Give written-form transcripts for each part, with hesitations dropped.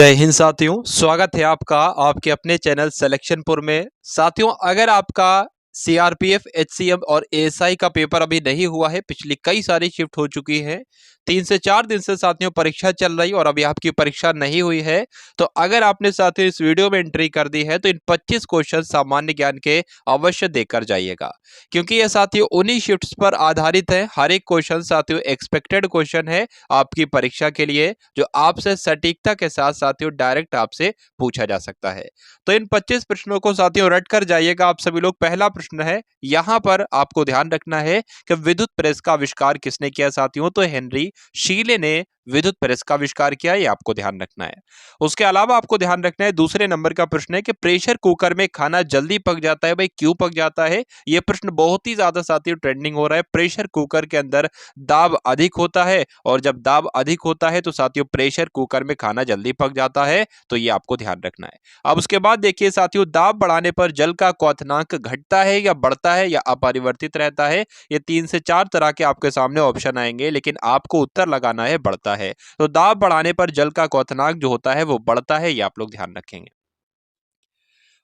जय हिंद साथियों, स्वागत है आपका आपके अपने चैनल सिलेक्शनपुर में। साथियों, अगर आपका सीआरपीएफ, एचसीएम और एएसआई का पेपर अभी नहीं हुआ है, पिछली कई सारी शिफ्ट हो चुकी है, 3 से 4 दिन से साथियों परीक्षा चल रही और अभी आपकी परीक्षा नहीं हुई है, तो अगर आपने साथियों इस वीडियो में एंट्री कर दी है तो इन 25 क्वेश्चन सामान्य ज्ञान के अवश्य देकर जाइएगा, क्योंकि ये साथियों उन्हीं शिफ्ट्स पर आधारित है। हर एक क्वेश्चन साथियों एक्सपेक्टेड क्वेश्चन है आपकी परीक्षा के लिए, जो आपसे सटीकता के साथ साथियों डायरेक्ट आपसे पूछा जा सकता है। तो इन 25 प्रश्नों को साथियों रट कर जाइएगा आप सभी लोग। पहला प्रश्न है, यहां पर आपको ध्यान रखना है कि विद्युत प्रेस का आविष्कार किसने किया साथियों? तो हेनरी शीले ने विद्युत प्रेस का आविष्कार किया, ये आपको ध्यान रखना है। उसके अलावा आपको ध्यान रखना है, दूसरे नंबर का प्रश्न है कि प्रेशर कुकर में खाना जल्दी पक जाता है, भाई क्यों पक जाता है? ये प्रश्न बहुत ही ज्यादा साथियों ट्रेंडिंग हो रहा है। प्रेशर कुकर के अंदर दाब अधिक होता है और जब दाब अधिक होता है तो साथियों प्रेशर कुकर में खाना जल्दी पक जाता है, तो ये आपको ध्यान रखना है। अब उसके बाद देखिए साथियों, दाब बढ़ाने पर जल का क्वथनांक घटता है या बढ़ता है या अपरिवर्तित रहता है? ये 3 से 4 तरह के आपके सामने ऑप्शन आएंगे, लेकिन आपको उत्तर लगाना है बढ़ता है। तो दाब बढ़ाने पर जल का क्वथनांक जो होता है वो बढ़ता है, ये आप लोग ध्यान रखेंगे।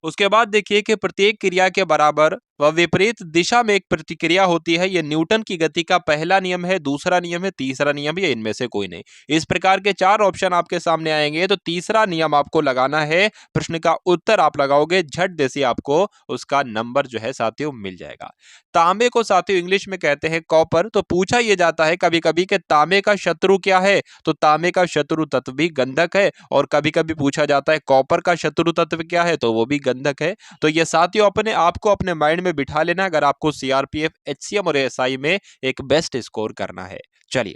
उसके बाद देखिए कि प्रत्येक क्रिया के बराबर व विपरीत दिशा में एक प्रतिक्रिया होती है। यह न्यूटन की गति का पहला नियम है, दूसरा नियम है, तीसरा नियम है, इनमें से कोई नहीं। इस प्रकार के 4 ऑप्शन आपके सामने आएंगे, तो तीसरा नियम आपको लगाना है। प्रश्न का उत्तर आप लगाओगे झट देसी, आपको उसका नंबर जो है साथियों मिल जाएगा। तांबे को साथियों इंग्लिश में कहते हैं कॉपर। तो पूछा यह जाता है कभी कभी कि तांबे का शत्रु क्या है? तो तांबे का शत्रु तत्व भी गंधक है। और कभी कभी पूछा जाता है कॉपर का शत्रु तत्व क्या है? तो वो भी गंधक है। तो ये साथियों अपने आप को अपने माइंड में बिठा लेना, अगर आपको सीआरपीएफ, एचसीएम और एएसआई में एक बेस्ट स्कोर करना है। चलिए,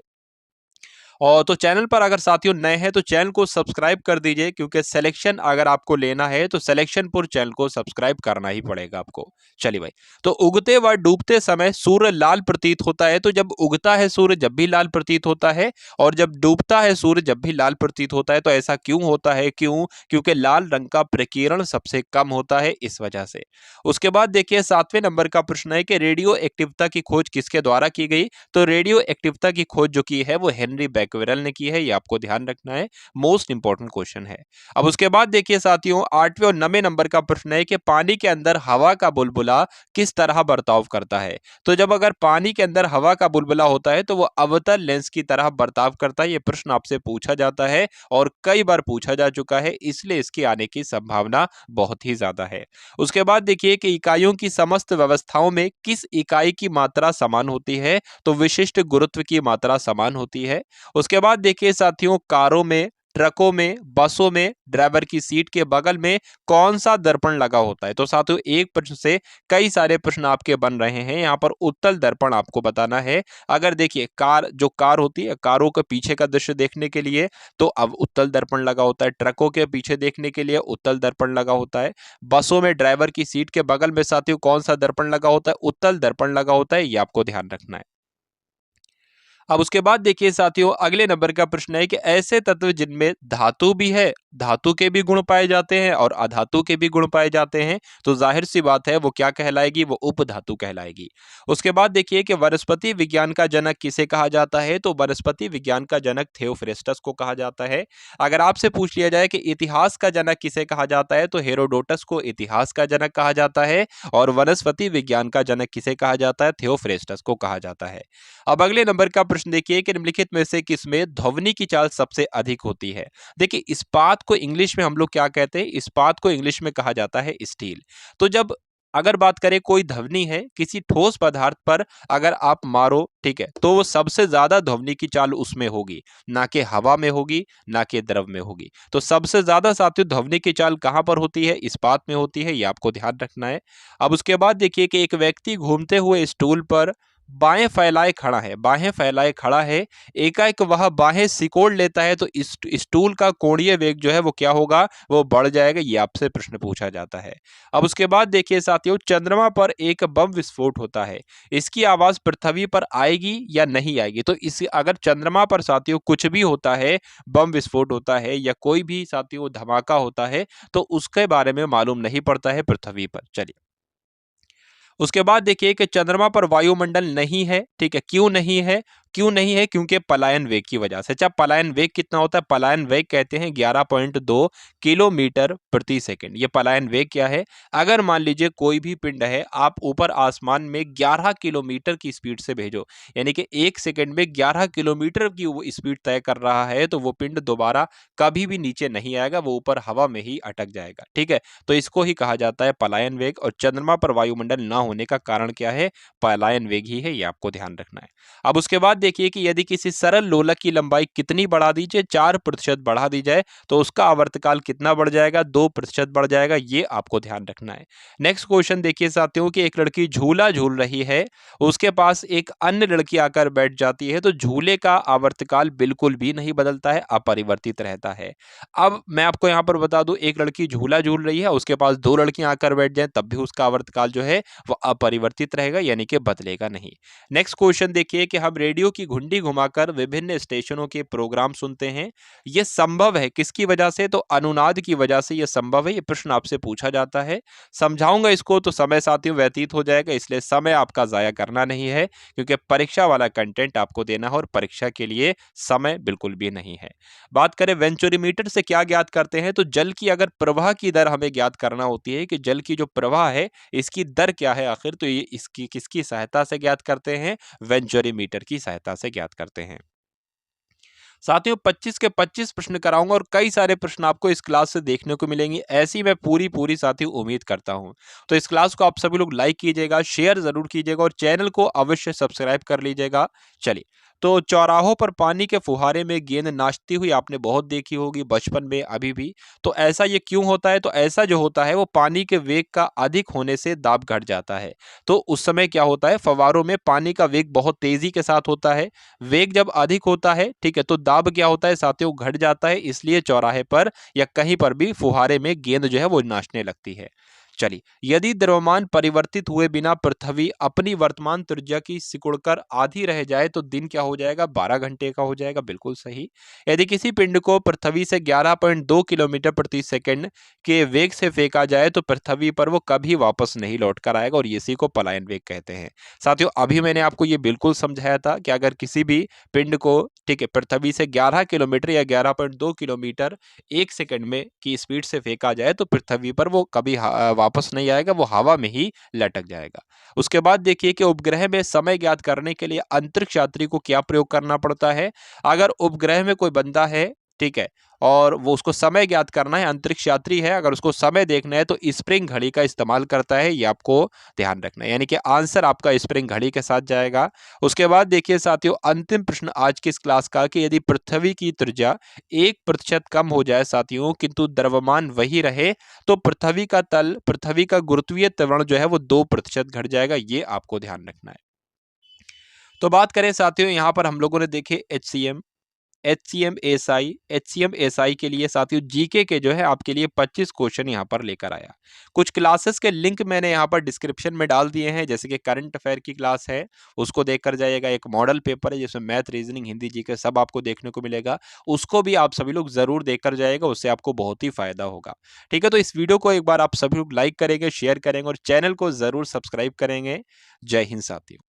और तो चैनल पर अगर साथियों नए हैं तो चैनल को सब्सक्राइब कर दीजिए, क्योंकि सिलेक्शन अगर आपको लेना है तो सिलेक्शनपुर चैनल को सब्सक्राइब करना ही पड़ेगा आपको। चलिए भाई, तो उगते व डूबते समय सूर्य लाल प्रतीत होता है। तो जब उगता है सूर्य जब भी लाल प्रतीत होता है, और जब डूबता है सूर्य जब भी लाल प्रतीत होता है। तो ऐसा क्यों होता है? क्यों? क्योंकि लाल रंग का प्रकीर्णन सबसे कम होता है, इस वजह से। उसके बाद देखिए 7वें नंबर का प्रश्न है कि रेडियो एक्टिवता की खोज किसके द्वारा की गई? तो रेडियो एक्टिवता की खोज जो की है वो हेनरी बैक्वेरेल ने की है, ये आपको ध्यान रखना है। मोस्ट इंपॉर्टेंट क्वेश्चन है। अब उसके बाद देखिए साथियों 8वें और 9वें नंबर का प्रश्न है कि पानी के अंदर हवा का बुलबुला किस तरह बर्ताव करता है? तो जब अगर पानी के अंदर हवा का बुलबुला होता है तो वो अवतल लेंस की तरह बर्ताव करता है। ये प्रश्न आपसे पूछा जाता है और कई बार पूछा जा चुका है, इसलिए इसके आने की संभावना बहुत ही ज्यादा है। उसके बाद देखिए कि इकाइयों की समस्त व्यवस्थाओं में किस इकाई की मात्रा समान होती है? तो विशिष्ट गुरुत्व की मात्रा समान होती है। उसके बाद देखिए साथियों, कारों में, ट्रकों में, बसों में ड्राइवर की सीट के बगल में कौन सा दर्पण लगा होता है? तो साथियों एक प्रश्न से कई सारे प्रश्न आपके बन रहे हैं। यहाँ पर उत्तल दर्पण आपको बताना है। अगर देखिए कार होती है, कारों के पीछे का दृश्य देखने के लिए तो अब उत्तल दर्पण लगा होता है, ट्रकों के पीछे देखने के लिए उत्तल दर्पण लगा होता है, बसों में ड्राइवर की सीट के बगल में साथियों कौन सा दर्पण लगा होता है? उत्तल दर्पण लगा होता है, ये आपको ध्यान रखना है। अब उसके बाद देखिए साथियों अगले नंबर का प्रश्न है कि ऐसे तत्व जिनमें धातु भी है, धातु के भी गुण पाए जाते हैं और अधातु के भी गुण पाए जाते हैं, तो जाहिर सी बात है वो क्या कहलाएगी? वो उपधातु कहलाएगी। उसके बाद देखिए कि वनस्पति विज्ञान का जनक किसे कहा जाता है? तो वनस्पति विज्ञान का जनक थियोफ्रेस्टस को कहा जाता है। अगर आपसे पूछ लिया जाए कि इतिहास का जनक किसे कहा जाता है, तो हेरोडोटस को इतिहास का जनक कहा जाता है। और वनस्पति विज्ञान का जनक किसे कहा जाता है? थियोफ्रेस्टस को कहा जाता है। अब अगले नंबर का प्रश्न देखिए कि निम्नलिखित में से किसमें ध्वनि की चाल सबसे अधिक होती है? देखिए इस्पात को इंग्लिश में हम लोग क्या कहते हैं? इस्पात को इंग्लिश में कहा जाता है स्टील। तो जब अगर बात करें कोई ध्वनि है किसी ठोस पदार्थ पर, अगर आप मारो, ठीक है, तो वो सबसे ज्यादा ध्वनि की चाल उसमें होगी, ना कि हवा में होगी, ना कि द्रव में होगी। तो सबसे ज्यादा साथियों ध्वनि की चाल कहां पर होती है? इस्पात में होती है, ये आपको ध्यान रखना है। अब उसके बाद देखिए कि एक व्यक्ति घूमते हुए स्टूल पर बाहें फैलाए खड़ा है, बाहें फैलाए खड़ा है, एकाएक वह बाहें सिकोड़ लेता है, तो इस स्टूल का कोणीय वेग जो है वो क्या होगा? वो बढ़ जाएगा, ये आपसे प्रश्न पूछा जाता है। अब उसके बाद देखिए साथियों चंद्रमा पर एक बम विस्फोट होता है, इसकी आवाज पृथ्वी पर आएगी या नहीं आएगी? तो इस अगर चंद्रमा पर साथियों कुछ भी होता है, बम विस्फोट होता है या कोई भी साथियों धमाका होता है, तो उसके बारे में मालूम नहीं पड़ता है पृथ्वी पर। चलिए, उसके बाद देखिए कि चंद्रमा पर वायुमंडल नहीं है, ठीक है, क्यों नहीं है? क्यों नहीं है? क्योंकि पलायन वेग की वजह से। अच्छा, पलायन वेग कितना होता है? पलायन वेग कहते हैं 11.2 किलोमीटर प्रति सेकंड। ये पलायन वेग क्या है? अगर मान लीजिए कोई भी पिंड है, आप ऊपर आसमान में 11 किलोमीटर की स्पीड से भेजो, यानी कि 1 सेकंड में 11 किलोमीटर की वो स्पीड तय कर रहा है, तो वो पिंड दोबारा कभी भी नीचे नहीं आएगा, वो ऊपर हवा में ही अटक जाएगा। ठीक है? तो इसको ही कहा जाता है पलायन वेग। और चंद्रमा पर वायुमंडल ना होने का कारण क्या है? पलायन वेग ही है, ये आपको ध्यान रखना है। अब उसके बाद देखिए कि यदि किसी सरल लोलक की लंबाई कितनी बढ़ा दीजिए, 4% बढ़ा दी जाए, तो उसका आवर्तकाल कितना बढ़ जाएगा? 2% बढ़ जाएगा, ये आपको ध्यान रखना है। नेक्स्ट क्वेश्चन देखिए साथियों कि एक लड़की झूला झूल रही है, उसके पास एक अन्य लड़की आकर बैठ जाती है, तो झूले का आवर्तकाल बिल्कुल भी नहीं बदलता है, अपरिवर्तित रहता है। अब मैं आपको यहाँ पर बता दूं, एक लड़की झूला झूल रही है, उसके पास 2 लड़कियां आकर बैठ जाएं, तब भी उसका आवर्तकाल जो है वो अपरिवर्तित रहेगा, यानी कि बदलेगा नहीं। नेक्स्ट क्वेश्चन देखिए कि हम रेडियो की घुंडी घुमाकर विभिन्न स्टेशनों के प्रोग्राम सुनते हैं, ये संभव है किसकी वजह से? तो अनुनाद की वजह से ये संभव है। ये प्रश्न आपसे पूछा जाता है, समझाऊंगा इसको तो समय साथियों व्यतीत हो जाएगा, इसलिए समय आपका जाया करना नहीं है, क्योंकि परीक्षा वाला कंटेंट आपको देना है और परीक्षा के लिए समय बिल्कुल भी नहीं है। बात करें वेंचुरीमीटर से क्या ज्ञात करते हैं, तो जल की अगर प्रवाह की दर हमें ज्ञात करना होती है कि जल की जो प्रवाह है इसकी दर क्या है आखिर, तो ये इसकी किसकी सहायता से ज्ञात करते हैं? वेंचुरीमीटर की सहायता से ज्ञात करते हैं। साथियों 25 के 25 प्रश्न कराऊंगा और कई सारे प्रश्न आपको इस क्लास से देखने को मिलेंगे, ऐसी मैं पूरी साथियों उम्मीद करता हूं। तो इस क्लास को आप सभी लोग लाइक कीजिएगा, शेयर जरूर कीजिएगा और चैनल को अवश्य सब्सक्राइब कर लीजिएगा। चलिए, तो चौराहों पर पानी के फुहारे में गेंद नाचती हुई आपने बहुत देखी होगी बचपन में, अभी भी। तो ऐसा ये क्यों होता है? तो ऐसा जो होता है वो पानी के वेग का अधिक होने से दाब घट जाता है। तो उस समय क्या होता है, फव्वारों में पानी का वेग बहुत तेजी के साथ होता है, वेग जब अधिक होता है, ठीक है, तो दाब क्या होता है साथियों? घट जाता है, इसलिए चौराहे पर या कहीं पर भी फुहारे में गेंद जो है वो नाचने लगती है। चलिए, यदि द्रव्यमान परिवर्तित हुए बिना पृथ्वी अपनी वर्तमान त्रिज्या की सिकुड़कर आधी रह जाए, तो दिन क्या हो जाएगा? 12 घंटे का हो जाएगा, बिल्कुल सही। यदि किसी पिंड को पृथ्वी से 11.2 किलोमीटर प्रति सेकंड के वेग से फेंका जाए, तो पृथ्वी पर वो कभी वापस नहीं लौट कर आएगा, और इसी को पलायन वेग कहते हैं। साथियों, अभी मैंने आपको ये बिल्कुल समझाया था कि अगर किसी भी पिंड को, ठीक है, पृथ्वी से 11 किलोमीटर या 11.2 किलोमीटर 1 सेकंड में की स्पीड से फेंका जाए, तो पृथ्वी पर वो कभी वापस नहीं आएगा, वो हवा में ही लटक जाएगा। उसके बाद देखिए कि उपग्रह में समय ज्ञात करने के लिए अंतरिक्ष यात्री को क्या प्रयोग करना पड़ता है? अगर उपग्रह में कोई बंदा है, ठीक है, और वो उसको समय ज्ञात करना है, अंतरिक्ष यात्री है, अगर उसको समय देखना है, तो स्प्रिंग घड़ी का इस्तेमाल करता है, ये आपको ध्यान रखना है, यानी कि आंसर आपका स्प्रिंग घड़ी के साथ जाएगा। उसके बाद देखिए साथियों, अंतिम प्रश्न आज की इस क्लास का कि यदि पृथ्वी की त्रिज्या 1% कम हो जाए साथियों, किंतु द्रव्यमान वही रहे, तो पृथ्वी का गुरुत्वीय त्वरण जो है वो 2% घट जाएगा, ये आपको ध्यान रखना है। तो बात करें साथियों, यहाँ पर हम लोगों ने देखे एचसीएम एसआई के लिए साथियों जीके के जो है आपके लिए 25 क्वेश्चन यहाँ पर लेकर आया। कुछ क्लासेस के लिंक मैंने यहाँ पर डिस्क्रिप्शन में डाल दिए हैं, जैसे कि करंट अफेयर की क्लास है, उसको देख कर जाइएगा। एक मॉडल पेपर है जिसमें मैथ, रीजनिंग, हिंदी, जीके सब आपको देखने को मिलेगा, उसको भी आप सभी लोग जरूर देख कर जाइएगा, उससे आपको बहुत ही फायदा होगा। ठीक है, तो इस वीडियो को एक बार आप सभी लोग लाइक करेंगे, शेयर करेंगे और चैनल को जरूर सब्सक्राइब करेंगे। जय हिंद साथियों।